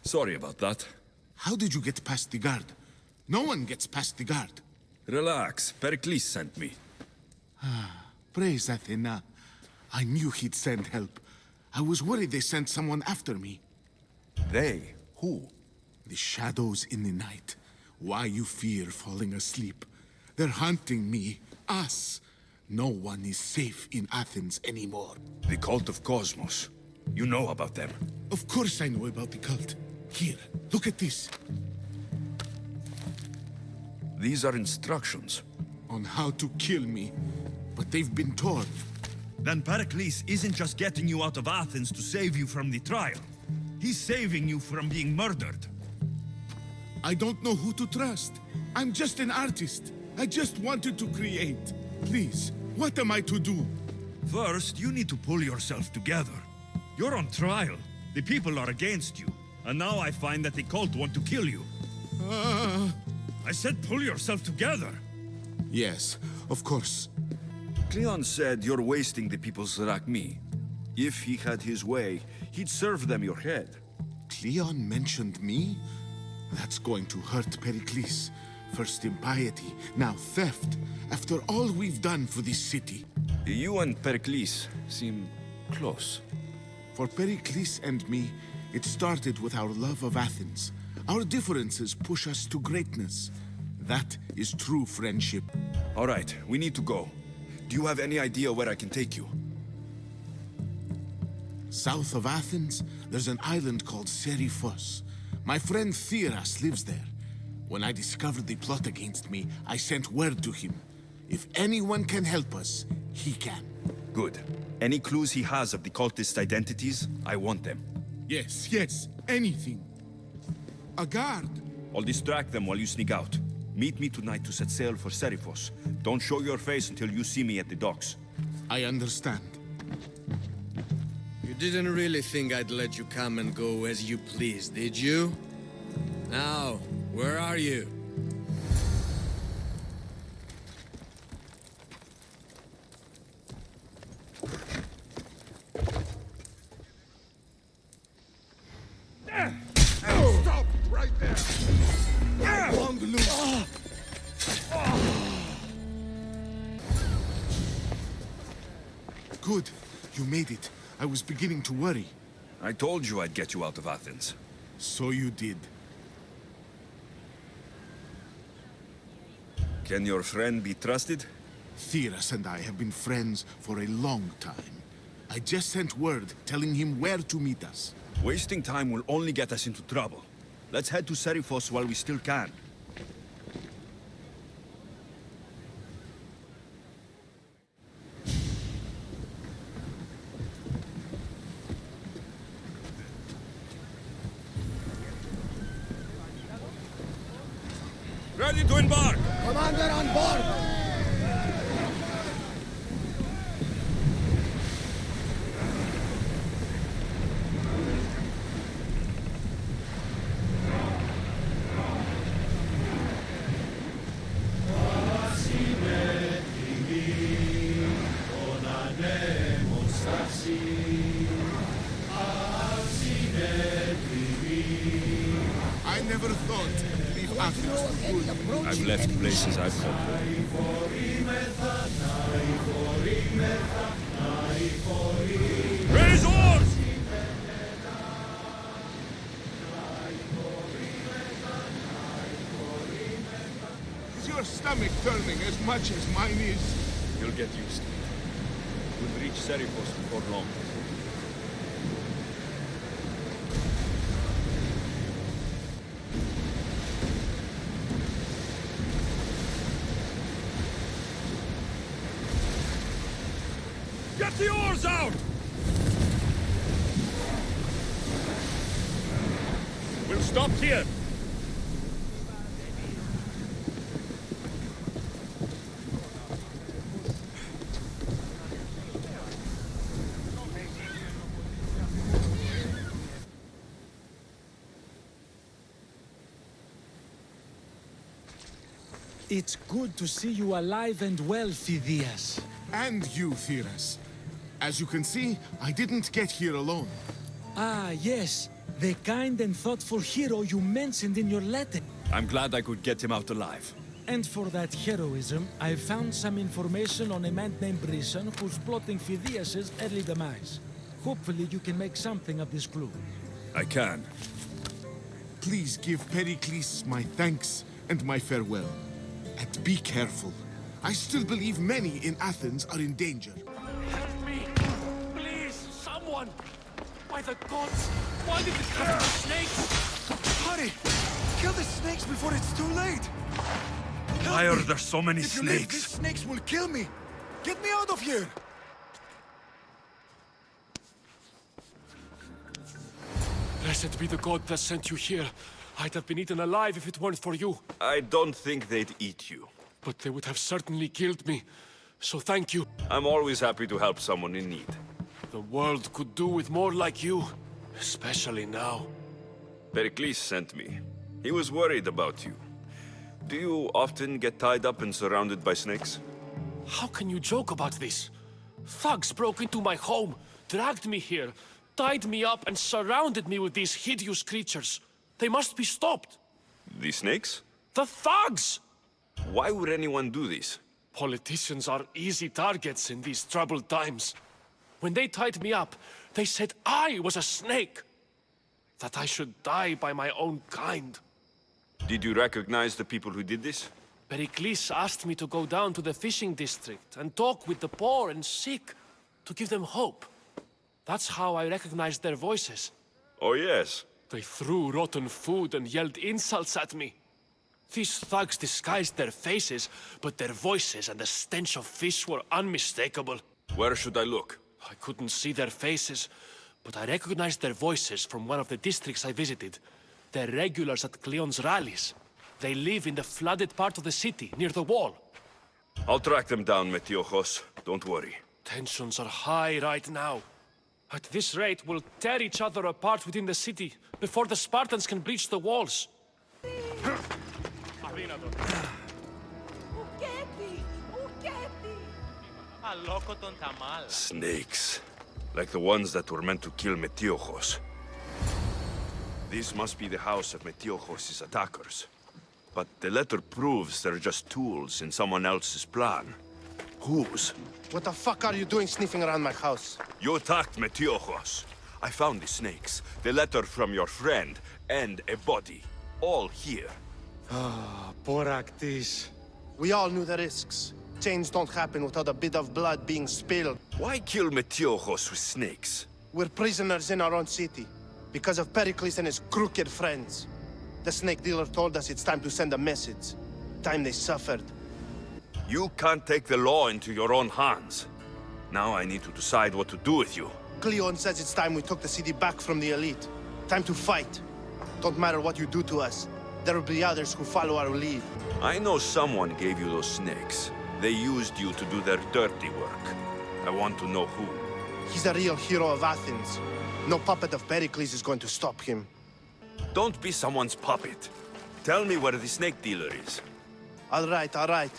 Sorry about that. How did you get past the guard? No one gets past the guard. Relax, Pericles sent me. Praise Athena. I knew he'd send help. I was worried they sent someone after me. They? Who? The shadows in the night. Why you fear falling asleep? They're hunting me. Us. No one is safe in Athens anymore. The cult of Cosmos. You know about them. Of course I know about the cult. Here, look at this. These are instructions. On how to kill me. But they've been torn. Then Pericles isn't just getting you out of Athens to save you from the trial. He's saving you from being murdered. I don't know who to trust. I'm just an artist. I just wanted to create. Please, what am I to do? First, you need to pull yourself together. You're on trial. The people are against you. And now I find that the cult want to kill you. I said pull yourself together. Yes, of course. Cleon said you're wasting the people's Zrakmi. If he had his way, he'd serve them your head. Cleon mentioned me? That's going to hurt Pericles. First impiety, now theft. After all we've done for this city. You and Pericles seem close. For Pericles and me, it started with our love of Athens. Our differences push us to greatness. That is true friendship. All right, we need to go. Do you have any idea where I can take you? South of Athens, there's an island called Seriphos. My friend Theras lives there. When I discovered the plot against me, I sent word to him. If anyone can help us, he can. Good. Any clues he has of the cultist identities, I want them. Yes, anything. A guard. I'll distract them while you sneak out. Meet me tonight to set sail for Seriphos. Don't show your face until you see me at the docks. I understand. You didn't really think I'd let you come and go as you please, did you? Now, where are you? Stop right there! Long loose. Good. You made it. I was beginning to worry. I told you I'd get you out of Athens. So you did. Can your friend be trusted? Theras and I have been friends for a long time. I just sent word telling him where to meet us. Wasting time will only get us into trouble. Let's head to Seriphos while we still can. Ready to embark! Commander on board! I never thought to leave Athens for good. I've left places I've come from. Raise oars! Is your stomach turning as much as mine is? You'll get used to it. We'll reach Seriphos before long. Get the oars out! We'll stop here. It's good to see you alive and well, Phidias. And you, Theras. As you can see, I didn't get here alone. Ah, yes. The kind and thoughtful hero you mentioned in your letter. I'm glad I could get him out alive. And for that heroism, I found some information on a man named Brisson who's plotting Phidias' early demise. Hopefully you can make something of this clue. I can. Please give Pericles my thanks and my farewell. And be careful. I still believe many in Athens are in danger. Help me! Please, someone! By the gods! Why did it come to the snakes? Hurry! Kill the snakes before it's too late! Help Why are me. there so many If you leave, snakes? these snakes will kill me! Get me out of here! Blessed be the god that sent you here. I'd have been eaten alive if it weren't for you. I don't think they'd eat you. But they would have certainly killed me. So thank you. I'm always happy to help someone in need. The world could do with more like you. Especially now. Pericles sent me. He was worried about you. Do you often get tied up and surrounded by snakes? How can you joke about this? Thugs broke into my home, dragged me here, tied me up and surrounded me with these hideous creatures. They must be stopped. The snakes? The thugs! Why would anyone do this? Politicians are easy targets in these troubled times. When they tied me up, they said I was a snake. That I should die by my own kind. Did you recognize the people who did this? Pericles asked me to go down to the fishing district and talk with the poor and sick, to give them hope. That's how I recognized their voices. Oh yes. They threw rotten food and yelled insults at me. These thugs disguised their faces, but their voices and the stench of fish were unmistakable. Where should I look? I couldn't see their faces, but I recognized their voices from one of the districts I visited. They're regulars at Cleon's rallies. They live in the flooded part of the city, near the wall. I'll track them down, Metiochos. Don't worry. Tensions are high right now. At this rate, we'll tear each other apart within the city, before the Spartans can breach the walls. Snakes. Like the ones that were meant to kill Metiochos. This must be the house of Metiochos' attackers. But the letter proves they're just tools in someone else's plan. Whose? What the fuck are you doing sniffing around my house? You attacked Metiochos. I found the snakes, the letter from your friend, and a body. All here. Boraktis. We all knew the risks. Change don't happen without a bit of blood being spilled. Why kill Metiochos with snakes? We're prisoners in our own city. Because of Pericles and his crooked friends. The snake dealer told us it's time to send a message. Time they suffered. You can't take the law into your own hands. Now I need to decide what to do with you. Cleon says it's time we took the city back from the elite. Time to fight. Don't matter what you do to us. There will be others who follow our lead. I know someone gave you those snakes. They used you to do their dirty work. I want to know who. He's a real hero of Athens. No puppet of Pericles is going to stop him. Don't be someone's puppet. Tell me where the snake dealer is. All right.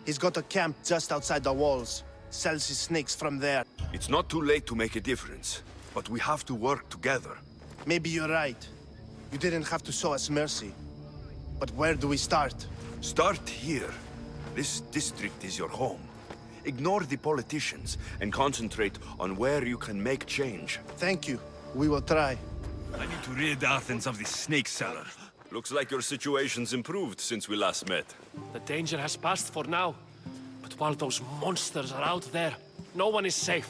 He's got a camp just outside the walls. Sells his snakes from there. It's not too late to make a difference, but we have to work together. Maybe you're right. You didn't have to show us mercy. But where do we start? Start here. This district is your home. Ignore the politicians and concentrate on where you can make change. Thank you. We will try. I need to rid Athens of this snake seller. Looks like your situation's improved since we last met. The danger has passed for now. But while those monsters are out there, no one is safe.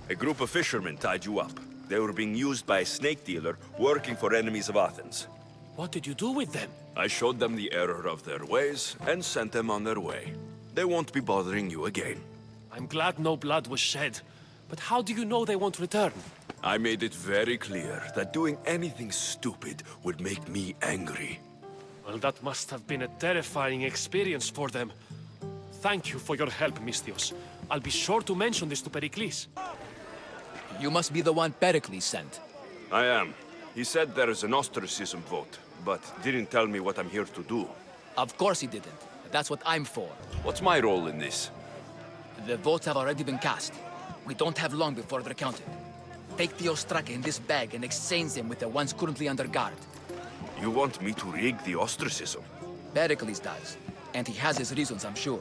A group of fishermen tied you up. They were being used by a snake dealer working for enemies of Athens. What did you do with them? I showed them the error of their ways and sent them on their way. They won't be bothering you again. I'm glad no blood was shed. But how do you know they won't return? I made it very clear that doing anything stupid would make me angry. Well, that must have been a terrifying experience for them. Thank you for your help, Mystios. I'll be sure to mention this to Pericles. You must be the one Pericles sent. I am. He said there is an ostracism vote, but didn't tell me what I'm here to do. Of course he didn't. That's what I'm for. What's my role in this? The votes have already been cast. We don't have long before they're counted. Take the Ostraka in this bag and exchange them with the ones currently under guard. You want me to rig the ostracism? Pericles does. And he has his reasons, I'm sure.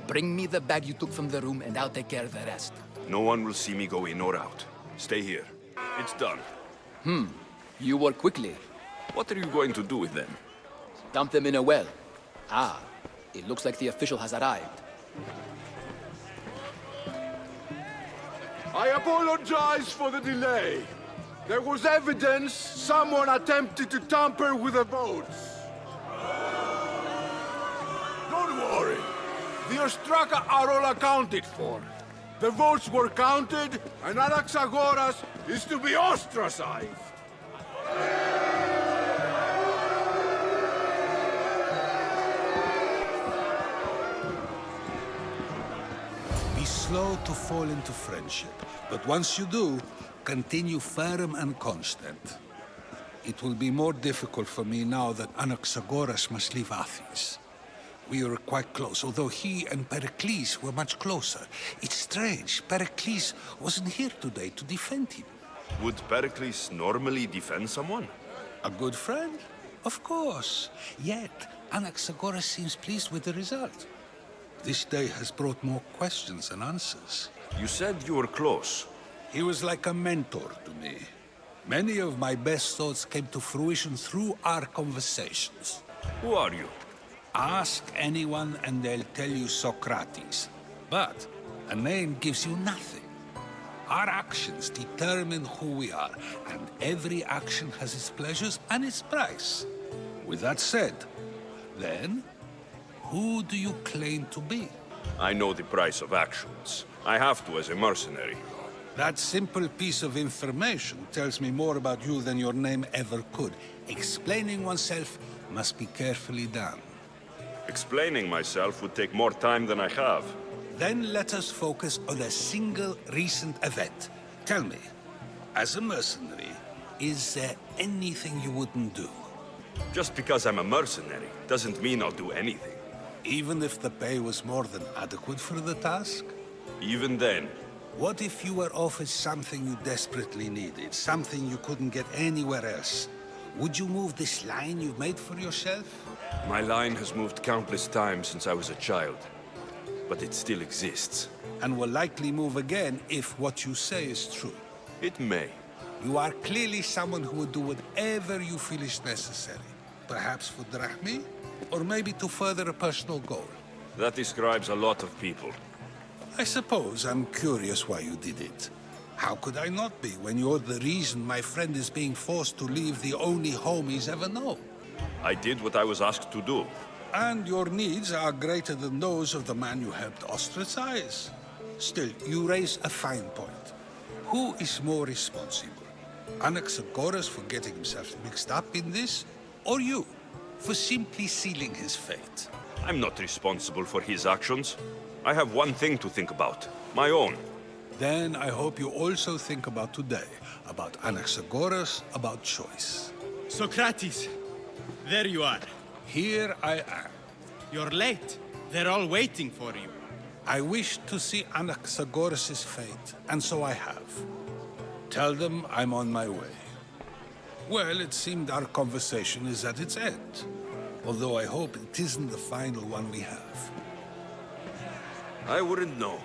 Bring me the bag you took from the room and I'll take care of the rest. No one will see me go in or out. Stay here. It's done. You work quickly. What are you going to do with them? Dump them in a well. Ah, it looks like the official has arrived. I apologize for the delay. There was evidence someone attempted to tamper with the votes. Don't worry. The Ostraka are all accounted for. The votes were counted, and Anaxagoras is to be ostracized. Be slow to fall into friendship, but once you do, continue firm and constant. It will be more difficult for me now that Anaxagoras must leave Athens. We were quite close, although he and Pericles were much closer. It's strange, Pericles wasn't here today to defend him. Would Pericles normally defend someone? A good friend? Of course. Yet, Anaxagoras seems pleased with the result. This day has brought more questions than answers. You said you were close. He was like a mentor to me. Many of my best thoughts came to fruition through our conversations. Who are you? Ask anyone and they'll tell you Socrates. But a name gives you nothing. Our actions determine who we are, and every action has its pleasures and its price. With that said, then, who do you claim to be? I know the price of actions. I have to as a mercenary. That simple piece of information tells me more about you than your name ever could. Explaining oneself must be carefully done. Explaining myself would take more time than I have. Then let us focus on a single recent event. Tell me, as a mercenary, is there anything you wouldn't do? Just because I'm a mercenary doesn't mean I'll do anything. Even if the pay was more than adequate for the task? Even then, What if you were offered something you desperately needed, something you couldn't get anywhere else? Would you move this line you've made for yourself? my line has moved countless times since I was a child. But it still exists. And will likely move again if what you say is true. It may. You are clearly someone who would do whatever you feel is necessary. Perhaps for drachmi, or maybe to further a personal goal. That describes a lot of people. I suppose I'm curious why you did it. How could I not be when you're the reason my friend is being forced to leave the only home he's ever known? I did what I was asked to do. And your needs are greater than those of the man you helped ostracize. Still, you raise a fine point. Who is more responsible? Anaxagoras for getting himself mixed up in this? Or you, for simply sealing his fate? I'm not responsible for his actions. I have one thing to think about. My own. Then I hope you also think about today. About Anaxagoras, about choice. Socrates, there you are. Here I am. You're late. They're all waiting for you. I wish to see Anaxagoras' fate, and so I have. Tell them I'm on my way. Well, it seemed our conversation is at its end. Although I hope it isn't the final one we have. I wouldn't know.